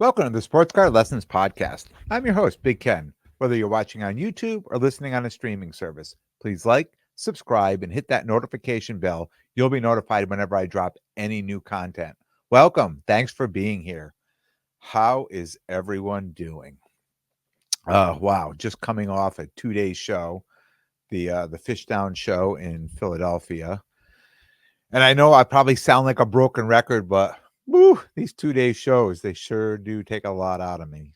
Welcome to the Sports Card Lessons Podcast. I'm your host, Big Ken. Whether you're watching on YouTube or listening on a streaming service, please like, subscribe, and hit that notification bell. You'll be notified whenever I drop any new content. Welcome. Thanks for being here. How is everyone doing? Wow, just coming off a 2-day show, the Fishtown show in Philadelphia. And I know I probably sound like a broken record, but woo, these 2-day shows, they sure do take a lot out of me.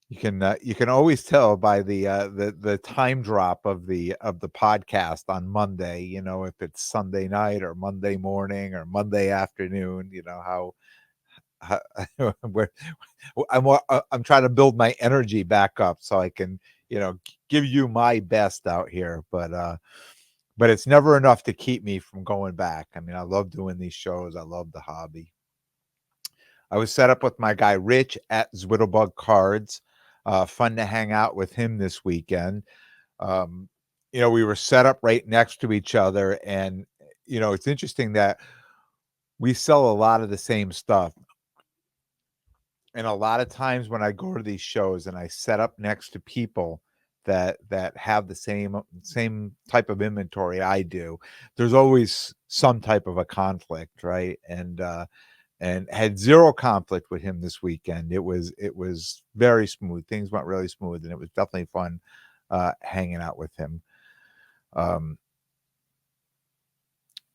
You can always tell by the time drop of the podcast on Monday, if it's Sunday night or Monday morning or Monday afternoon, how where I'm trying to build my energy back up so I can, give you my best out here, but it's never enough to keep me from going back. I mean, I love doing these shows. I love the hobby. I was set up with my guy Rich at Zwiddlebug Cards. Fun to hang out with him this weekend. Um, we were set up right next to each other, and it's interesting that we sell a lot of the same stuff. And a lot of times when I go to these shows and I set up next to people that have the same type of inventory I do, there's always some type of a conflict, right? And had zero conflict with him this weekend. It was very smooth. Things went really smooth, and it was definitely fun hanging out with him.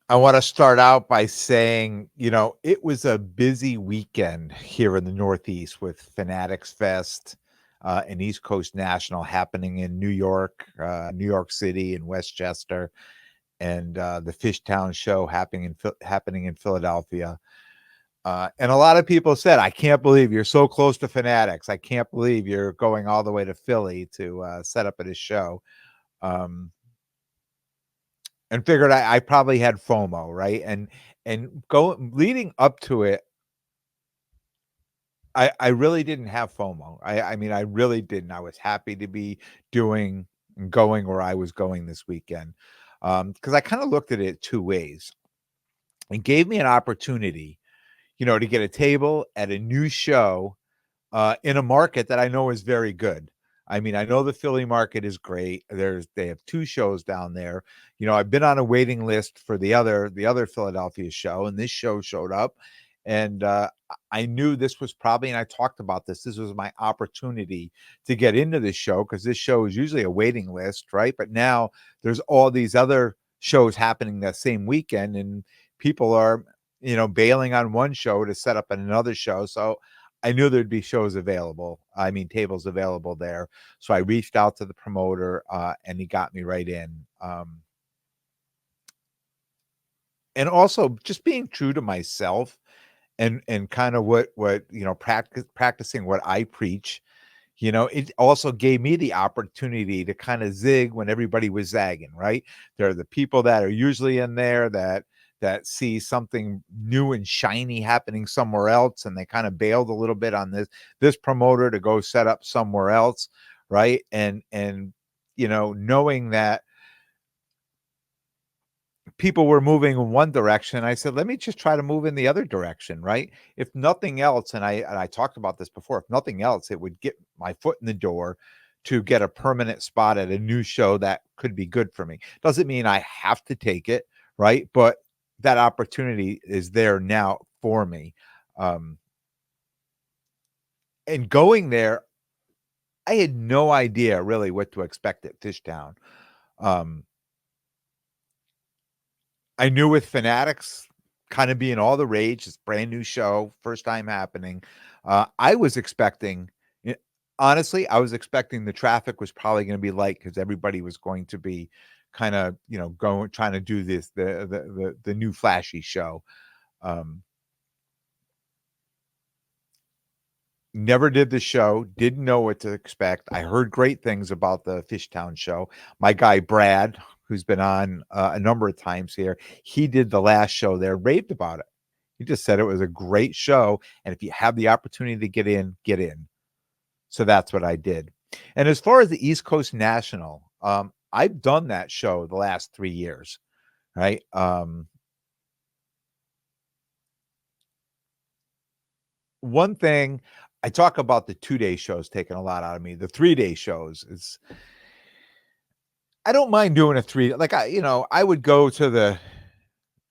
I want to start out by saying, it was a busy weekend here in the Northeast with Fanatics Fest and East Coast National happening in New York City, and Westchester, and the Fishtown show happening in Philadelphia. And a lot of people said, I can't believe you're so close to Fanatics. I can't believe you're going all the way to Philly to set up at his show. And figured I probably had FOMO, right? And leading up to it, I really didn't have FOMO. I mean, I really didn't. I was happy to be going where I was going this weekend. Because I kind of looked at it two ways. It gave me an opportunity, to get a table at a new show in a market that I know is very good. I mean, I know the Philly market is great. They have two shows down there. I've been on a waiting list for the other Philadelphia show, and this show showed up, and I knew this was probably, and I talked about this. This was my opportunity to get into this show because this show is usually a waiting list, right? But now there's all these other shows happening that same weekend, and people are, bailing on one show to set up another show. So I knew there'd be tables available there. So I reached out to the promoter, and he got me right in. And also just being true to myself and kind of what practicing what I preach. It also gave me the opportunity to kind of zig when everybody was zagging, right? There are the people that are usually in there that see something new and shiny happening somewhere else, and they kind of bailed a little bit on this promoter to go set up somewhere else, right? And knowing that people were moving in one direction, I said, let me just try to move in the other direction, right? If nothing else, and I talked about this before, if nothing else, it would get my foot in the door to get a permanent spot at a new show that could be good for me. Doesn't mean I have to take it, right? But that opportunity is there now for me. And going there, I had no idea really what to expect at Fishtown. I knew with Fanatics kind of being all the rage, it's brand new show, first time happening. I was expecting, honestly, I was expecting the traffic was probably going to be light because everybody was going to be kind of, trying to do the new flashy show. Never did the show, didn't know what to expect. I heard great things about the Fishtown show. My guy Brad, who's been on a number of times here, he did the last show there, raved about it. He just said it was a great show, and if you have the opportunity to get in, get in. So that's what I did. And as far as the East Coast National, I've done that show the last 3 years, right? one thing I talk about, the 2-day shows taking a lot out of me. The 3-day shows is, I don't mind doing a 3, like, I would go to the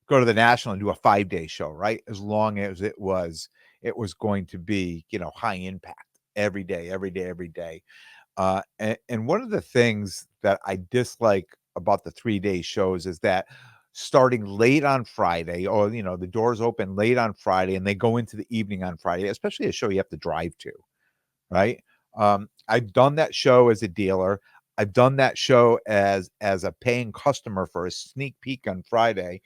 National and do a 5-day show, right? As long as it was going to be, high impact every day, every day, every day. And one of the things that I dislike about the 3-day shows is that starting late on Friday, or the doors open late on Friday and they go into the evening on Friday, especially a show you have to drive to, right? I've done that show as a dealer. I've done that show as a paying customer for a sneak peek on Friday,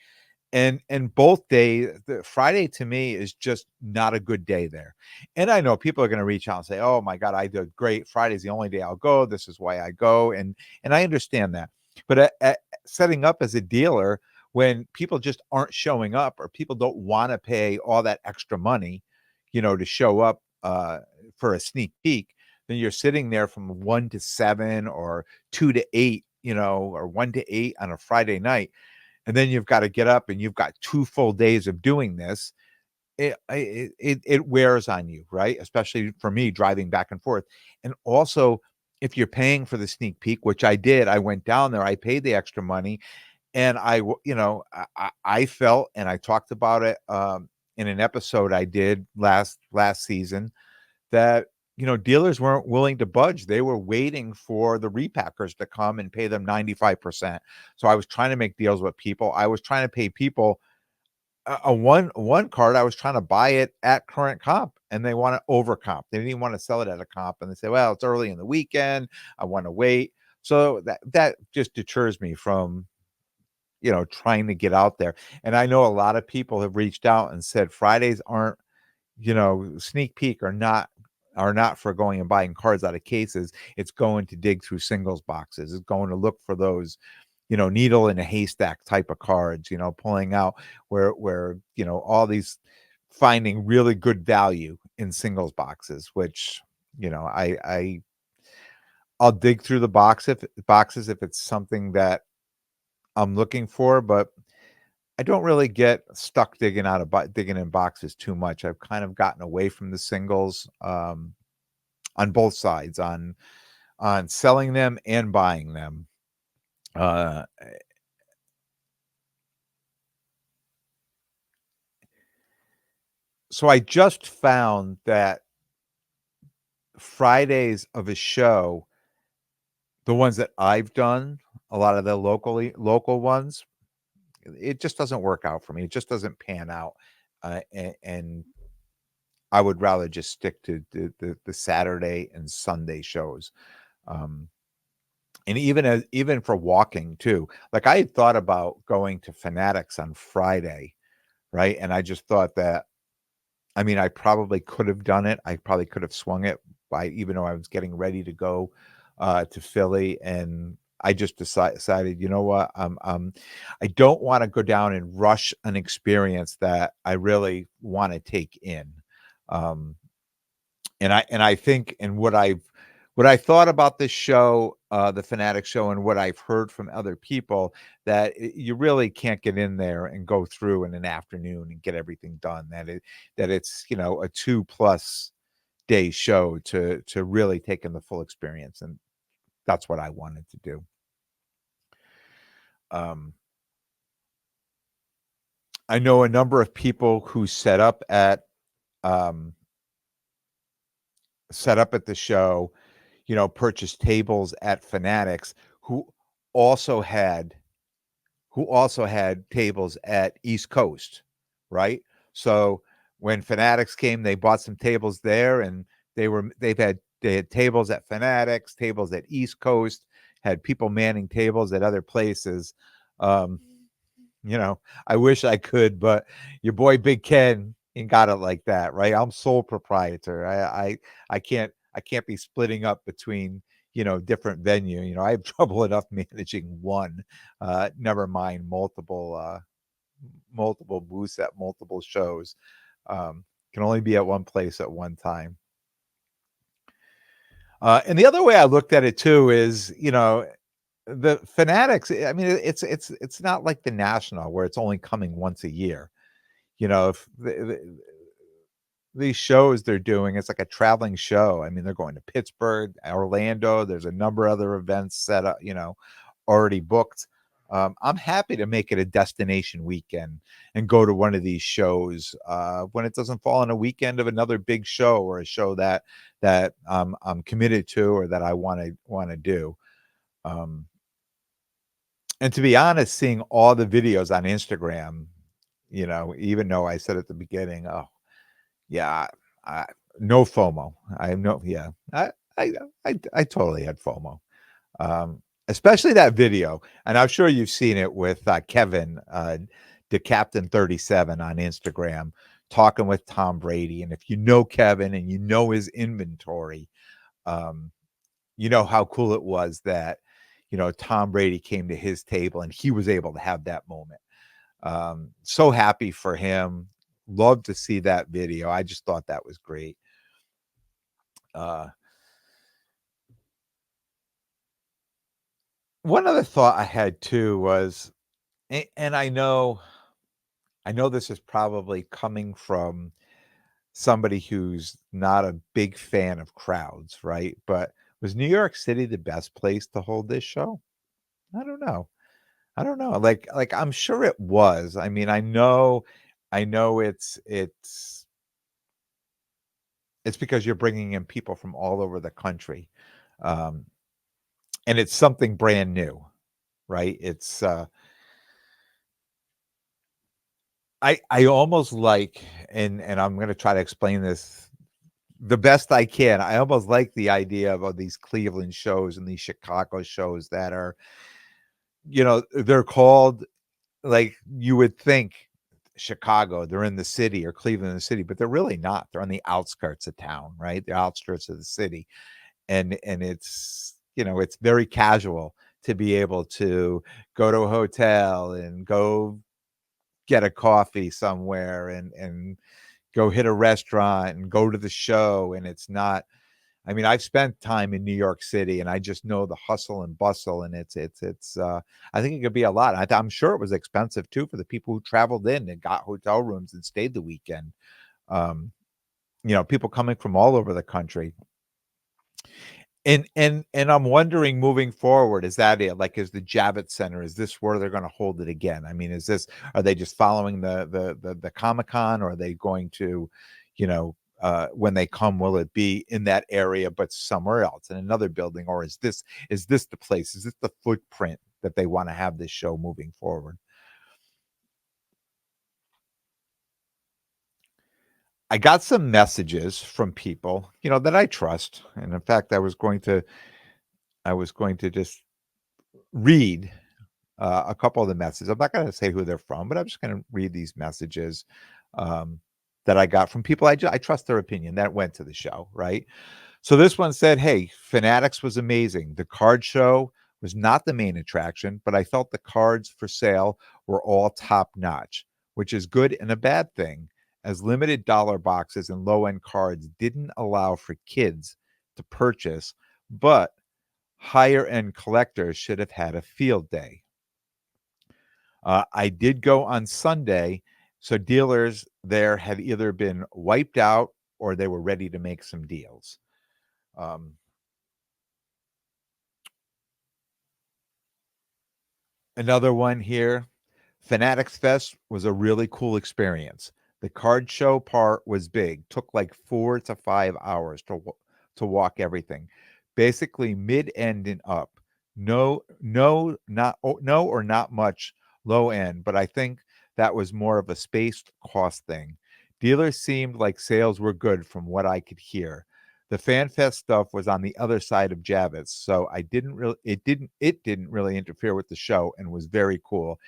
and both days, the Friday to me is just not a good day there. And I know people are going to reach out and say, "Oh my God, I did great. Friday's the only day I'll go. This is why I go." And I understand that. But setting up as a dealer, when people just aren't showing up, or people don't want to pay all that extra money, to show up for a sneak peek, then you're sitting there from 1 to 7 or 2 to 8, or 1 to 8 on a Friday night, and then you've got to get up and you've got 2 full days of doing this. It wears on you, right? Especially for me, driving back and forth. And also, if you're paying for the sneak peek, which I did, I went down there, I paid the extra money, and I felt, and I talked about it in an episode I did last season, that dealers weren't willing to budge. They were waiting for the repackers to come and pay them 95%. So I was trying to make deals with people. I was trying to pay people a one card. I was trying to buy it at current comp, and they want to over comp. They didn't even want to sell it at a comp, and they say, "Well, it's early in the weekend. I want to wait." So that just deters me from trying to get out there. And I know a lot of people have reached out and said Fridays aren't, sneak peek are not for going and buying cards out of cases. It's going to dig through singles boxes. It's going to look for those, needle in a haystack type of cards, pulling out where all these, finding really good value in singles boxes, which, I'll dig through the boxes if it's something that I'm looking for, but I don't really get stuck digging in boxes too much. I've kind of gotten away from the singles, on both sides, on selling them and buying them. Uh, so I just found that Fridays of a show, the ones that I've done, a lot of the local ones, it just doesn't work out for me. It just doesn't pan out, and I would rather just stick to the Saturday and Sunday shows. Um, and even for walking too, like, I had thought about going to Fanatics on Friday, right? And I just thought that, I mean, I probably could have done it. I probably could have swung it by, even though I was getting ready to go to Philly, and I just decided, you know what, I don't want to go down and rush an experience that I really want to take in. Um, and I think, and what I thought about this show, the Fanatic show, and what I've heard from other people, that you really can't get in there and go through in an afternoon and get everything done. It's a 2+ day show to really take in the full experience, and that's what I wanted to do. Um, I know a number of people who um, set up at the show, purchased tables at Fanatics, who also had tables at East Coast, right? So when Fanatics came, they bought some tables there, and they had tables at Fanatics, tables at East Coast, had people manning tables at other places. Um, I wish I could, but your boy Big Ken ain't got it like that, right? I'm sole proprietor. I can't be splitting up between different venue. I have trouble enough managing one. Never mind multiple booths at multiple shows. Can only be at one place at one time. And the other way I looked at it too is, the Fanatics, I mean, it's not like the National, where it's only coming once a year. If these shows they're doing, it's like a traveling show. I mean, they're going to Pittsburgh, Orlando. There's a number of other events set up, already booked. I'm happy to make it a destination weekend and go to one of these shows when it doesn't fall on a weekend of another big show or a show that I'm committed to or that I want to do. Um, and to be honest, seeing all the videos on Instagram, even though I said at the beginning, oh yeah, I no FOMO. I have no yeah. I I totally had FOMO. Especially that video, and I'm sure you've seen it with, Kevin, the Captain 37 on Instagram, talking with Tom Brady, and if you know Kevin and you know his inventory, um, you know how cool it was that, Tom Brady came to his table and he was able to have that moment. So happy for him. Love to see that video. I just thought that was great. Uh, One other thought I had too was, and I know this is probably coming from somebody who's not a big fan of crowds, right? But was New York City the best place to hold this show? I don't know. I don't know. Like I'm sure it was. I mean, I know it's because you're bringing in people from all over the country. Um, and it's something brand new, right? I almost like, and I'm gonna try to explain this the best I can. I almost like the idea of these Cleveland shows and these Chicago shows that are, they're called like you would think Chicago, they're in the city or Cleveland in the city, but they're really not. They're on the outskirts of town, right? The outskirts of the city. And it's very casual to be able to go to a hotel and go get a coffee somewhere and go hit a restaurant and go to the show. And it's not, I mean, I've spent time in New York City and I just know the hustle and bustle, and I think it could be a lot. I'm sure it was expensive too for the people who traveled in and got hotel rooms and stayed the weekend. Um, People coming from all over the country. And I'm wondering moving forward, is that it? Like, is the Javits Center, is this where they're gonna hold it again? I mean, are they just following the Comic-Con, or are they going to, when they come, will it be in that area, but somewhere else in another building? Or is this the place? Is this the footprint that they wanna have this show moving forward? I got some messages from people, that I trust, and in fact, I was going to just read a couple of the messages. I'm not going to say who they're from, but I'm just going to read these messages um, that I got from people I trust their opinion that went to the show, right? So this one said, "Hey, Fanatics was amazing. The card show was not the main attraction, but I felt the cards for sale were all top notch, which is good and a bad thing, as limited dollar boxes and low end cards didn't allow for kids to purchase, but higher end collectors should have had a field day. I did go on Sunday, so dealers there had either been wiped out or they were ready to make some deals." Um, Another one here. Fanatics Fest was a really cool experience. The card show part was big, took like 4 to 5 hours to walk everything. Basically mid end and up. No or not much low end, but I think that was more of a space cost thing. Dealers seemed like sales were good from what I could hear. The fan fest stuff was on the other side of Javits, so I didn't really it didn't really interfere with the show and was very cool.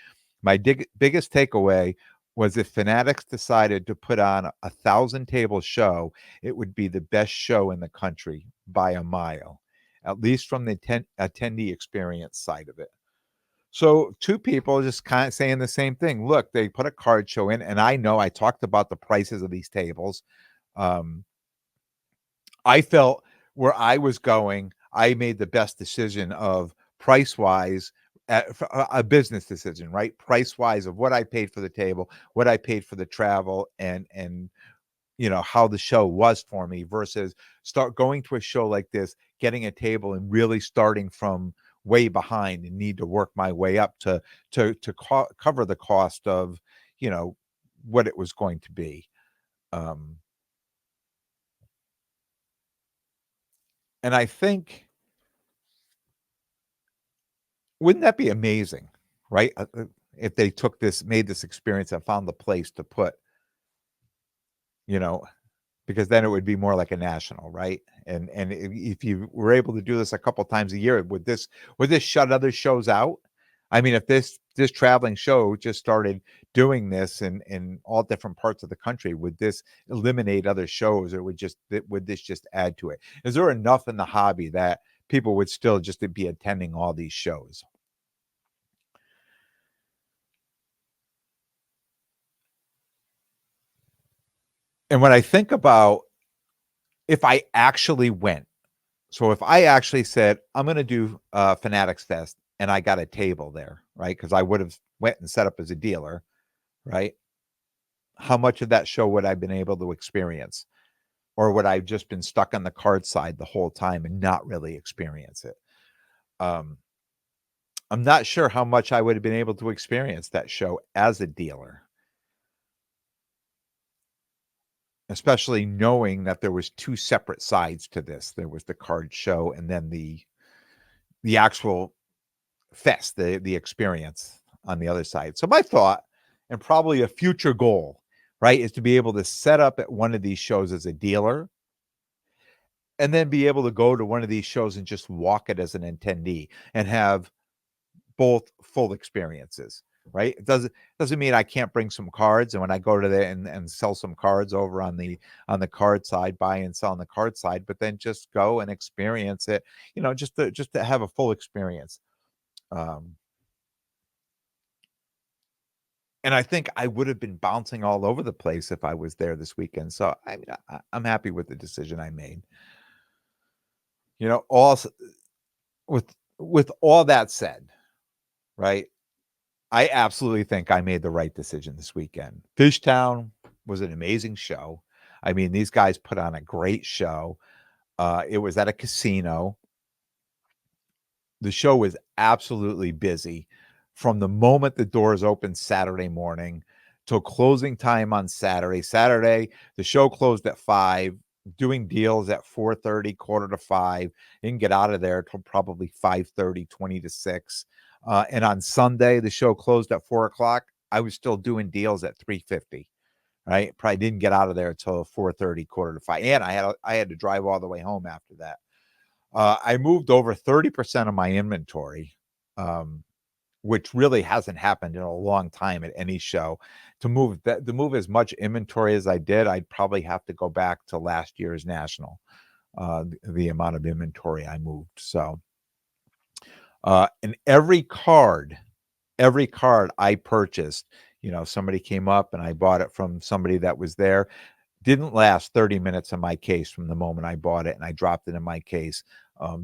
My biggest takeaway was if Fanatics decided to put on a 1,000-table show, it would be the best show in the country by a mile, at least from the attendee experience side of it. So two people just kind of saying the same thing. Look, they put a card show in, and I know I talked about the prices of these tables. Um, I felt where I was going, I made the best decision of price wise, a business decision, right? Price wise of what I paid for the table, what I paid for the travel, and how the show was for me versus start going to a show like this, getting a table and really starting from way behind and need to work my way up to cover the cost of, what it was going to be. Um, and I think, wouldn't that be amazing, right? If they made this experience and found the place to put, you know, because then it would be more like a national, right? And if you were able to do this a couple times a year, would this shut other shows out? I mean, if this traveling show just started doing this in all different parts of the country, would this eliminate other shows, or would this just add to it? Is there enough in the hobby that people would still just be attending all these shows? And when I think about if I actually went, so if I actually said, I'm going to do Fanatics Fest and I got a table there, right? Because I would have went and set up as a dealer, right? How much of that show would I have been able to experience? Or would I have just been stuck on the card side the whole time and not really experience it? Um, I'm not sure how much I would have been able to experience that show as a dealer, especially knowing that there was two separate sides to this. There was the card show and then the actual fest, the experience on the other side. So my thought, and probably a future goal, right, is to be able to set up at one of these shows as a dealer and then be able to go to one of these shows and just walk it as an attendee and have both full experiences, right? It doesn't mean I can't bring some cards, and when I go to there and sell some cards over on the card side, buy and sell on the card side, but then just go and experience it, just to have a full experience. Um, and I think I would have been bouncing all over the place if I was there this weekend. So I mean, I'm happy with the decision I made. Also with all that said, right? I absolutely think I made the right decision this weekend. Fishtown was an amazing show. I mean, these guys put on a great show. It was at a casino. The show was absolutely busy from the moment the doors opened Saturday morning till closing time on Saturday. Saturday, the show closed at 5, doing deals at 4:30, quarter to 5. Didn't get out of there till probably 5:30, 20 to 6. And on Sunday, the show closed at 4 o'clock. I was still doing deals at 3:50. Right? Probably didn't get out of there until 4:30, quarter to 5. And I had to drive all the way home after that. I moved over 30% of my inventory, um, which really hasn't happened in a long time at any show. To move as much inventory as I did, I'd probably have to go back to last year's national, the amount of inventory I moved. So, and every card I purchased, somebody came up and I bought it from somebody that was there. Didn't last 30 minutes in my case from the moment I bought it and I dropped it in my case.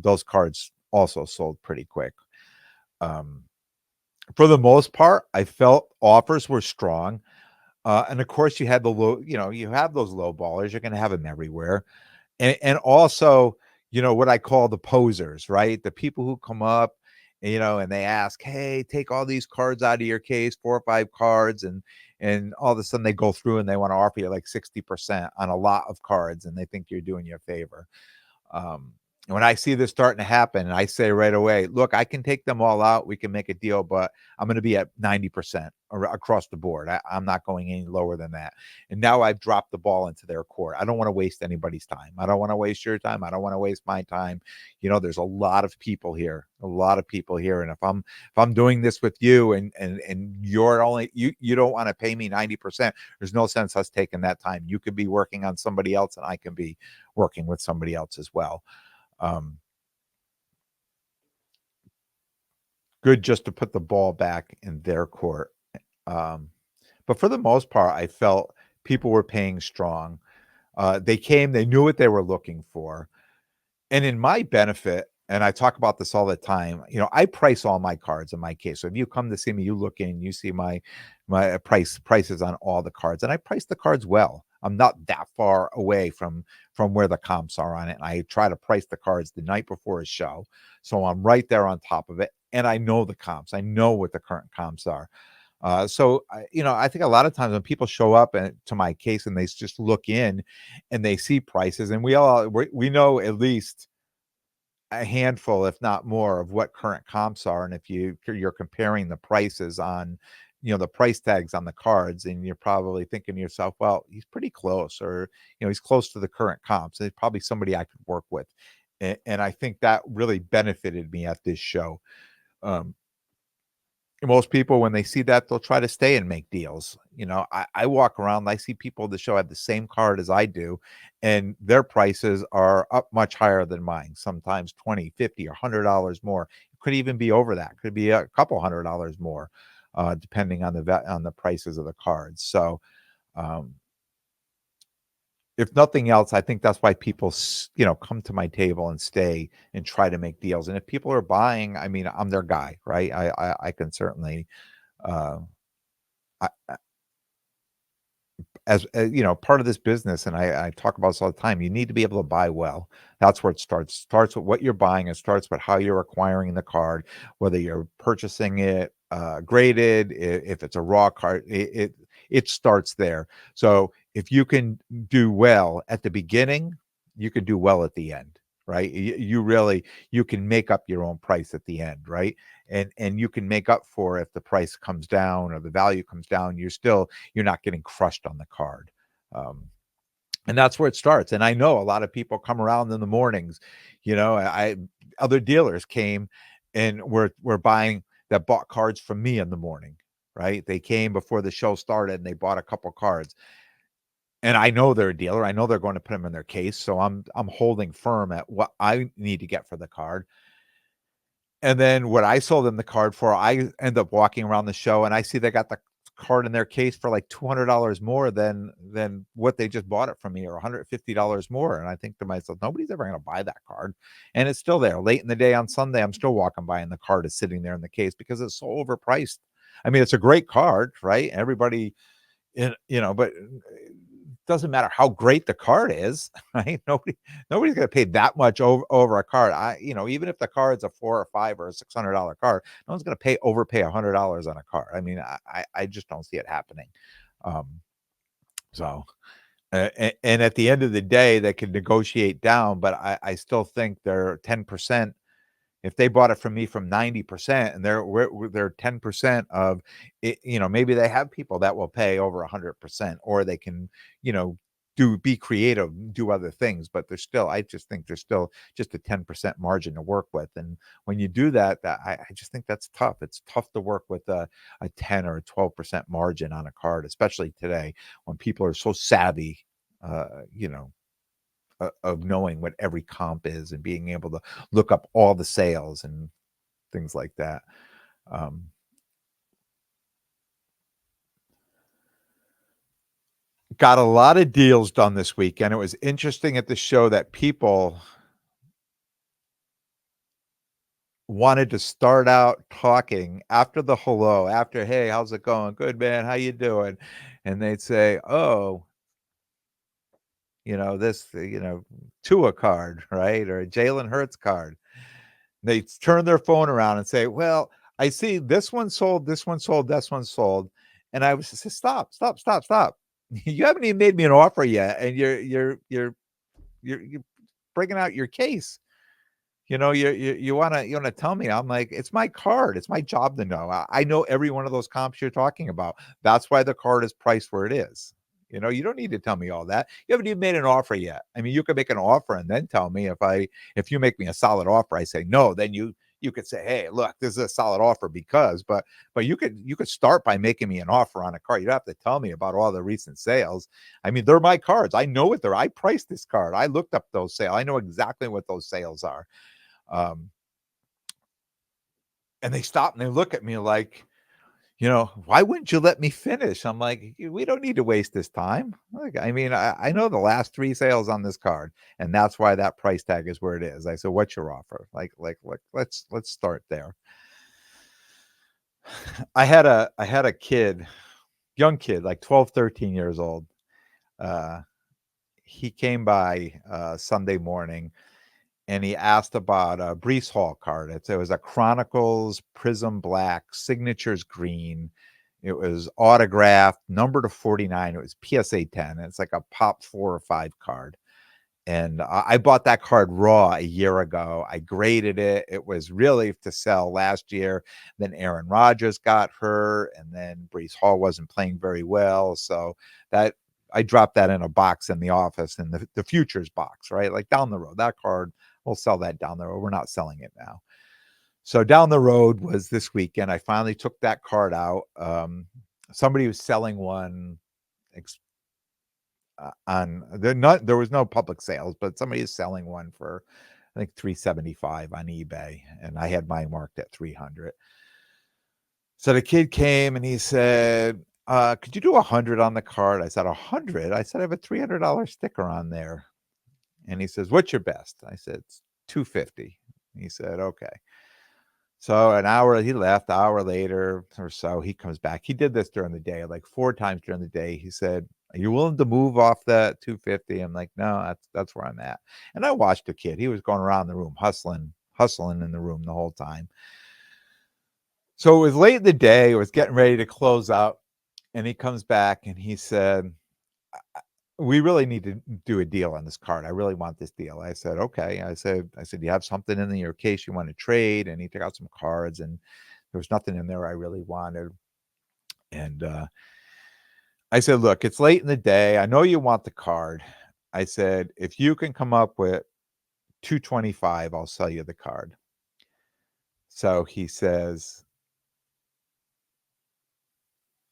Those cards also sold pretty quick. Um, for the most part, I felt offers were strong. And of course, you have those low ballers. You're going to have them everywhere. And also, what I call the posers, right? The people who come up, and they ask, hey, take all these cards out of your case, 4 or 5 cards. And all of a sudden they go through and they want to offer you like 60% on a lot of cards. And they think you're doing you a favor. Um, when I see this starting to happen, I say right away, look, I can take them all out. We can make a deal, but I'm going to be at 90% across the board. I'm not going any lower than that. And now I've dropped the ball into their court. I don't want to waste anybody's time. I don't want to waste your time. I don't want to waste my time. There's a lot of people here, And if I'm doing this with you and you're only, you don't want to pay me 90%, there's no sense us taking that time. You could be working on somebody else and I can be working with somebody else as well. Um, Good just to put the ball back in their court. Um, but for the most part, I felt people were paying strong. They came, they knew what they were looking for. And in my benefit, and I talk about this all the time, I price all my cards in my case. So if you come to see me, you look in, you see my prices on all the cards, and I price the cards well. I'm not that far away from where the comps are on it. And I try to price the cards the night before a show, so I'm right there on top of it, and I know the comps. I know what the current comps are. I think a lot of times when people show up to my case and they just look in and they see prices, and we know at least a handful, if not more, of what current comps are. And if you're comparing the prices on, the price tags on the cards, and you're probably thinking to yourself, well, he's pretty close, or he's close to the current comps. It's probably somebody I could work with, and I think that really benefited me at this show. Um, most people, when they see that, they'll try to stay and make deals. I walk around, I see people at the show have the same card as I do, and their prices are up much higher than mine, sometimes 20, 50, or $100 more. It could even be over that. Could be a couple $100 more, depending on the prices of the cards. So, um, if nothing else, I think that's why people, come to my table and stay and try to make deals. And if people are buying, I mean, I'm their guy, right? I can certainly, uh, I, as part of this business, and I talk about this all the time, you need to be able to buy well. That's where it starts with what you're buying. It starts with how you're acquiring the card, whether you're purchasing it graded, if it's a raw card. It starts there. So if you can do well at the beginning, you can do well at the end, right? You can make up your own price at the end, right? And you can make up for if the price comes down or the value comes down. You're not getting crushed on the card. Um, and that's where it starts. And I know a lot of people come around in the mornings, I other dealers came and were buying, that bought cards from me in the morning, right? They came before the show started and they bought a couple cards. And I know they're a dealer. I know they're going to put them in their case. So I'm holding firm at what I need to get for the card. And then what I sold them the card for, I end up walking around the show and I see they got the card in their case for like $200 more than what they just bought it from me, or $150 more. And I think to myself, nobody's ever going to buy that card. And it's still there late in the day on Sunday. I'm still walking by and the card is sitting there in the case because it's so overpriced. I mean, it's a great card, right? Everybody, but it doesn't matter how great the card is, right? Nobody's going to pay that much over a card. Even if the card's a $400 or $500 or $600 card, no one's going to overpay $100 on a card. I mean, I just don't see it happening. Um, so, and at the end of the day, they can negotiate down, but I still think they're 10%. If they bought it from me from 90%, and they're 10% of it, maybe they have people that will pay over 100%, or they can, be creative, do other things, but I just think there's still just a 10% margin to work with. And when you do that, I just think that's tough. It's tough to work with a 10 or a 12% margin on a card, especially today when people are so savvy, you know, of knowing what every comp is and being able to look up all the sales and things like that. Um, got a lot of deals done this weekend. It was interesting at the show that people wanted to start out talking after the hello, after, hey, how's it going? Good, man. How you doing? And they'd say, oh, this, Tua card, right? Or a Jalen Hurts card. They turn their phone around and say, well, I see this one sold, this one sold, this one sold. And I was just, stop. You haven't even made me an offer yet. And you're bringing out your case. You want to tell me. I'm like, it's my card. It's my job to know. I know every one of those comps you're talking about. That's why the card is priced where it is. You don't need to tell me all that. You haven't even made an offer yet. I mean, you could make an offer and then tell me. If you make me a solid offer, I say no, then you could say, hey, look, this is a solid offer but you could start by making me an offer on a card. You don't have to tell me about all the recent sales. I mean, they're my cards. I know what I priced this card. I looked up those sales. I know exactly what those sales are. And they stop and they look at me like, why wouldn't you let me finish? I'm like, we don't need to waste this time. Like, I mean, I know the last 3 sales on this card, and that's why that price tag is where it is. I said, what's your offer? Like, let's start there. I had a kid, young kid, like 12, 13 years old. uh, he came by Sunday morning and he asked about a Brees Hall card. It was a Chronicles Prism Black, Signatures Green. It was autographed, number to 49. It was PSA 10. It's like a pop 4 or 5 card. And I bought that card raw a year ago. I graded it. It was really to sell last year. Then Aaron Rodgers got hurt, and then Brees Hall wasn't playing very well. So that I dropped that in a box in the office, in the futures box, right? Like down the road. That card, we'll sell that down the road. We're not selling it now. So down the road was this weekend. I finally took that card out. Somebody was selling one there was no public sales, but somebody is selling one for I think $375 on eBay, and I had mine marked at $300. So the kid came and he said, could you do 100 on the card? I said, 100? I said, I have a $300 sticker on there. And he says, what's your best? I said, it's 250. He said, okay. So he left. An hour later or so, he comes back. He did this during the day, like 4 times during the day. He said, are you willing to move off that 250? I'm like, no, that's where I'm at. And I watched the kid. He was going around the room, hustling in the room the whole time. So it was late in the day. It was getting ready to close out. And he comes back and he said, we really need to do a deal on this card. I really want this deal. I said, okay. I said, you have something in your case you want to trade? And he took out some cards, and there was nothing in there I really wanted. And I said, look, it's late in the day. I know you want the card. I said, if you can come up with $225, I'll sell you the card. So he says,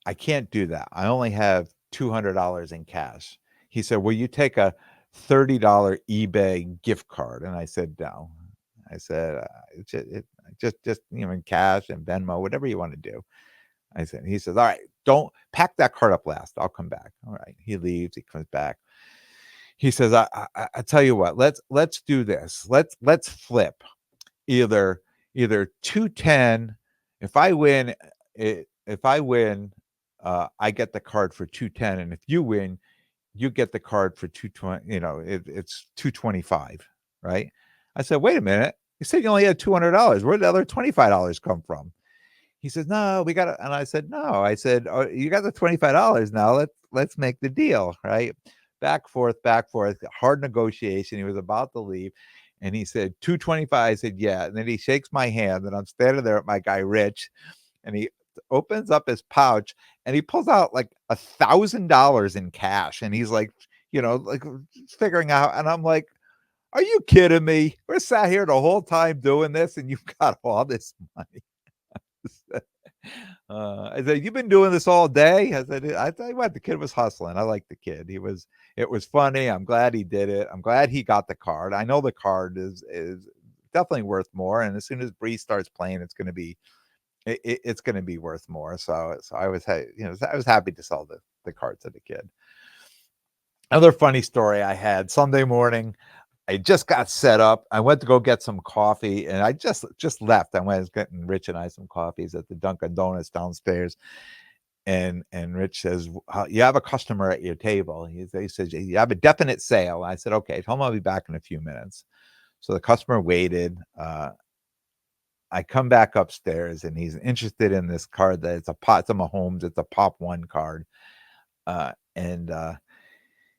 I can't do that. I only have $200 in cash. He said, will you take a $30 eBay gift card? And I said, no. I said, just in cash and Venmo, whatever you want to do. He says, all right, don't pack that card up last. I'll come back. All right. He leaves. He comes back. He says, I tell you what, let's do this. Let's flip either 210. If I win, I get the card for 210. And if you win, you get the card for 220. It's 225, right? I said, wait a minute. You said you only had $200. Where did the other $25 come from? He says, no, we got it. And I said, no. I said, oh, you got the $25 now. Let's make the deal, right? Back, forth, hard negotiation. He was about to leave. And he said, 225. I said, yeah. And then he shakes my hand, and I'm standing there with my guy, Rich, and he opens up his pouch and he pulls out like $1,000 in cash. And he's like, figuring out. And I'm like, are you kidding me? We're sat here the whole time doing this, and you've got all this money. I said, you've been doing this all day? I tell you what, the kid was hustling. I like the kid. It was funny. I'm glad he did it. I'm glad he got the card. I know the card is definitely worth more. And as soon as Brees starts playing, it's going to be worth more. So I was happy to sell the card to the kid. Another funny story I had Sunday morning. I just got set up. I went to go get some coffee, and I just left. I went getting Rich and I some coffees at the Dunkin' Donuts downstairs. And Rich says, you have a customer at your table. He says, you have a definite sale. I said, okay, tell him I'll be back in a few minutes. So the customer waited. I come back upstairs, and he's interested in this card that it's a Mahomes. It's a Pop 1 card.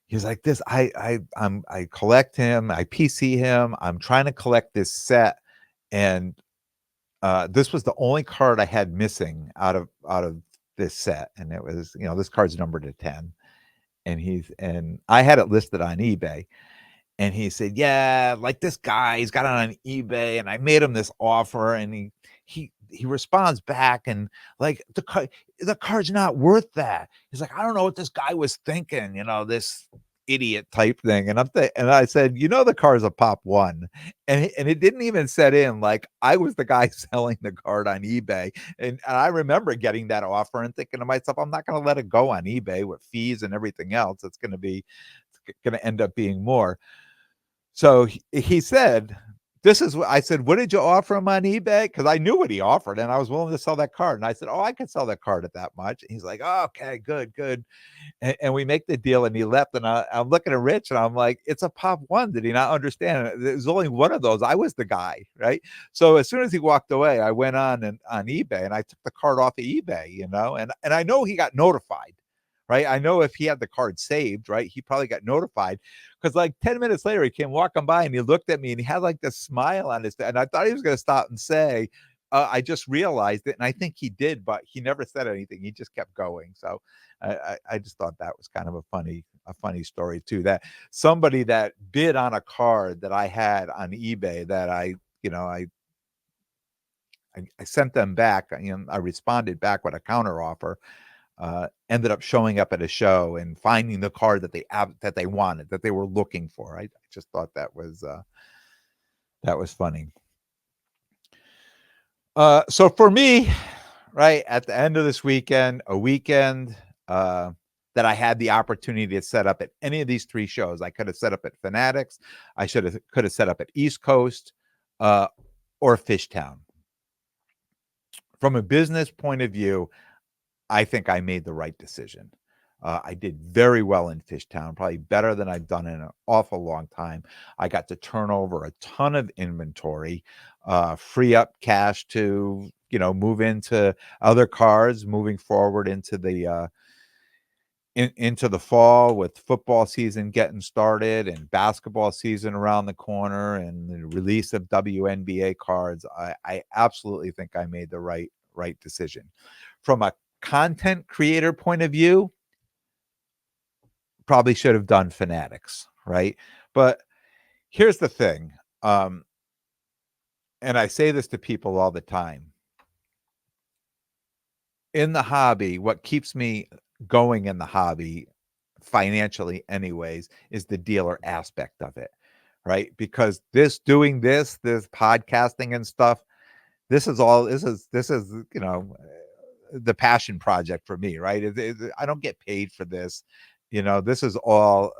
He's like, this, I collect him. I PC him. I'm trying to collect this set. And this was the only card I had missing out of this set. And it was, this card's numbered to 10. And I had it listed on eBay. And he said, yeah, like this guy, he's got it on eBay, and I made him this offer, and he responds back, and like the card's not worth that. He's like, I don't know what this guy was thinking, this idiot type thing. And I said, the card's a Pop 1, and it didn't even set in. Like, I was the guy selling the card on eBay, and I remember getting that offer and thinking to myself, I'm not going to let it go on eBay with fees and everything else. It's going to end up being more. So he said this is what I said, "What did you offer him on eBay?" Because I knew what he offered, and I was willing to sell that card. And I said, "Oh, I could sell that card at that much." And he's like, "Oh, okay, good, good." And we make the deal, and he left. And I'm looking at Rich, and I'm like, "It's a pop one." Did he not understand? There's only one of those. I was the guy, right? So as soon as he walked away, I went on eBay, and I took the card off of eBay, and I know he got notified. Right. I know if he had the card saved, right, he probably got notified because like 10 minutes later, he came walking by and he looked at me and he had like this smile on his face. And I thought he was going to stop and say, I just realized it. And I think he did, but he never said anything. He just kept going. So I just thought that was kind of a funny story too, that somebody that bid on a card that I had on eBay that I sent them back, I responded back with a counter offer, ended up showing up at a show and finding the card that they wanted, that they were looking for. I just thought that was funny. So for me, right at the end of this weekend, a weekend that I had the opportunity to set up at any of these three shows. I could have set up at Fanatics, could have set up at East Coast, or Fishtown. From a business point of view, I think I made the right decision. I did very well in Fishtown, probably better than I've done in an awful long time. I got to turn over a ton of inventory, free up cash to, move into other cards, moving forward into the fall with football season getting started and basketball season around the corner and the release of WNBA cards. I absolutely think I made the right decision. From a content creator point of view, probably should have done Fanatics, right? But here's the thing, and I say this to people all the time. In the hobby, what keeps me going in the hobby financially anyways is the dealer aspect of it, right? Because doing this podcasting and stuff, this is the passion project for me, right? I don't get paid for this. This is all,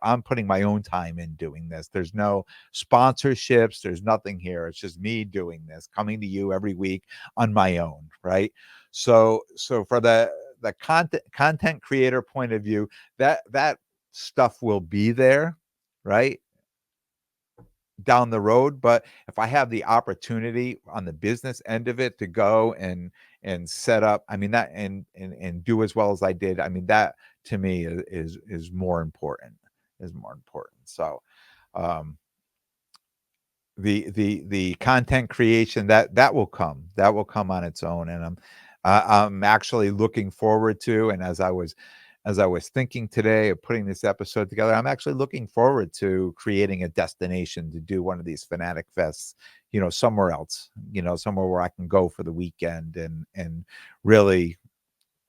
I'm putting my own time in doing this. There's no sponsorships. There's nothing here. It's just me doing this, coming to you every week on my own, right? So for the content creator point of view, that stuff will be there, right, down the road. But if I have the opportunity on the business end of it to go and set up, I mean, that and do as well as I did, I mean, that to me is more important, So the content creation that will come on its own. And I'm actually looking forward to, and as I was thinking today of putting this episode together, I'm actually looking forward to creating a destination to do one of these Fanatic Fests, somewhere else, somewhere where I can go for the weekend and really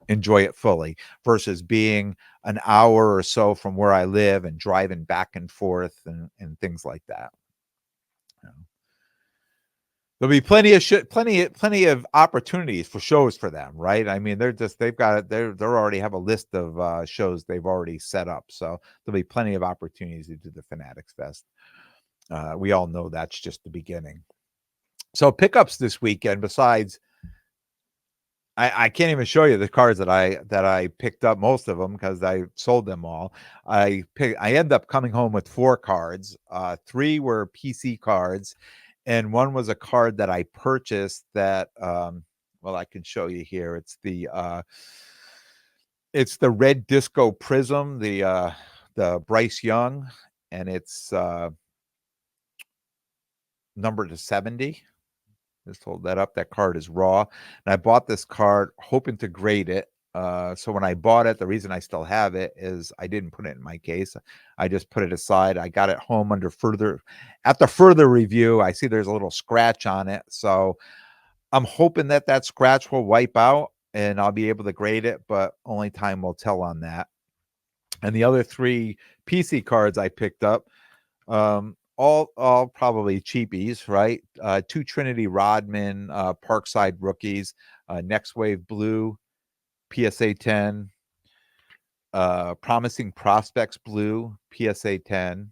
enjoy it fully, versus being an hour or so from where I live and driving back and forth and things like that. There'll be plenty of opportunities for shows for them, right? I mean, they already have a list of shows they've already set up, so there'll be plenty of opportunities to do the Fanatics Fest. We all know that's just the beginning. So pickups this weekend. Besides, I can't even show you the cards that I picked up. Most of them because I sold them all. I ended up coming home with 4 cards. 3 were PC cards, and 1 was a card that I purchased that, well, I can show you here. It's the Red Disco Prism, the Bryce Young, and it's numbered to 70. Just hold that up. That card is raw. And I bought this card hoping to grade it. So when I bought it, the reason I still have it is I didn't put it in my case. I just put it aside. I got it home after further review. I see there's a little scratch on it. So I'm hoping that scratch will wipe out and I'll be able to grade it, but only time will tell on that. And the other 3 PC cards I picked up, all probably cheapies, right? 2 Trinity Rodman, Parkside rookies, Next Wave Blue, PSA 10, Promising Prospects Blue, PSA 10,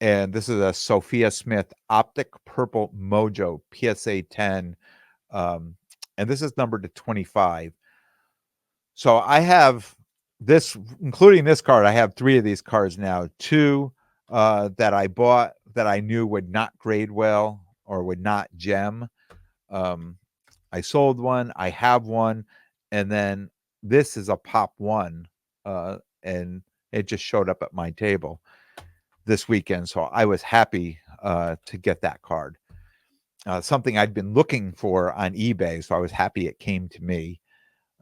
and this is a Sophia Smith Optic Purple Mojo PSA 10, and this is numbered to 25. So I have this, including this card, I have 3 of these cards now. 2 that I bought that I knew would not grade well or would not gem. I sold one, I have one, and then this is a pop 1, and it just showed up at my table this weekend, so I was happy to get that card. Something I'd been looking for on eBay, so I was happy it came to me.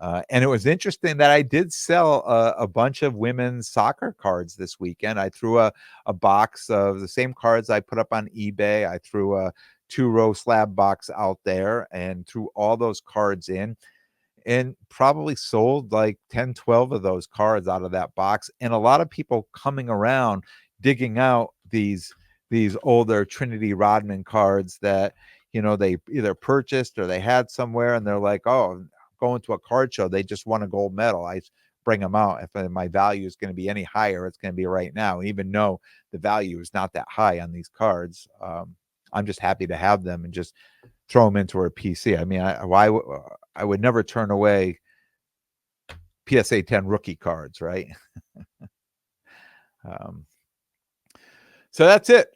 And it was interesting that I did sell a bunch of women's soccer cards this weekend. I threw a box of the same cards I put up on eBay. I threw a 2-row slab box out there and threw all those cards in, and probably sold like 10, 12 of those cards out of that box. And a lot of people coming around digging out these older Trinity Rodman cards that, they either purchased or they had somewhere, and they're like, oh, going to a card show, they just won a gold medal. I bring them out. If my value is going to be any higher, it's going to be right now. And even though the value is not that high on these cards, I'm just happy to have them and just throw them into our PC. I mean, I would never turn away PSA 10 rookie cards, right? So that's it.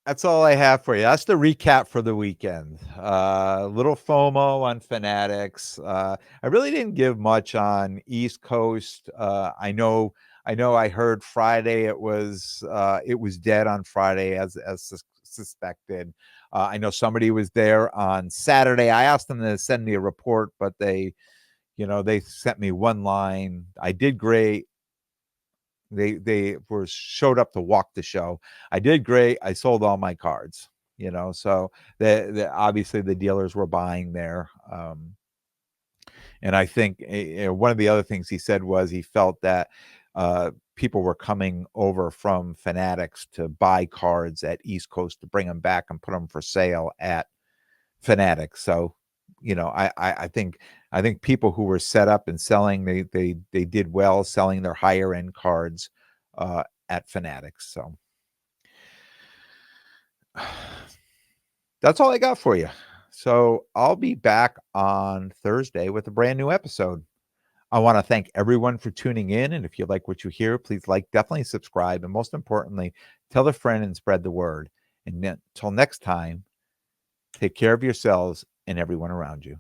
That's all I have for you. That's the recap for the weekend. Little FOMO on Fanatics. I really didn't give much on East Coast. I know I heard Friday it was dead on Friday as suspected. I know somebody was there on Saturday. I asked them to send me a report, but they sent me one line. I did great. They showed up to walk the show. I did great. I sold all my cards, so obviously the dealers were buying there. And I think one of the other things he said was he felt that people were coming over from Fanatics to buy cards at East Coast to bring them back and put them for sale at Fanatics. So, I think people who were set up and selling, they did well selling their higher end cards at Fanatics. So that's all I got for you. So I'll be back on Thursday with a brand new episode. I want to thank everyone for tuning in. And if you like what you hear, please definitely subscribe. And most importantly, tell a friend and spread the word. And until next time, take care of yourselves and everyone around you.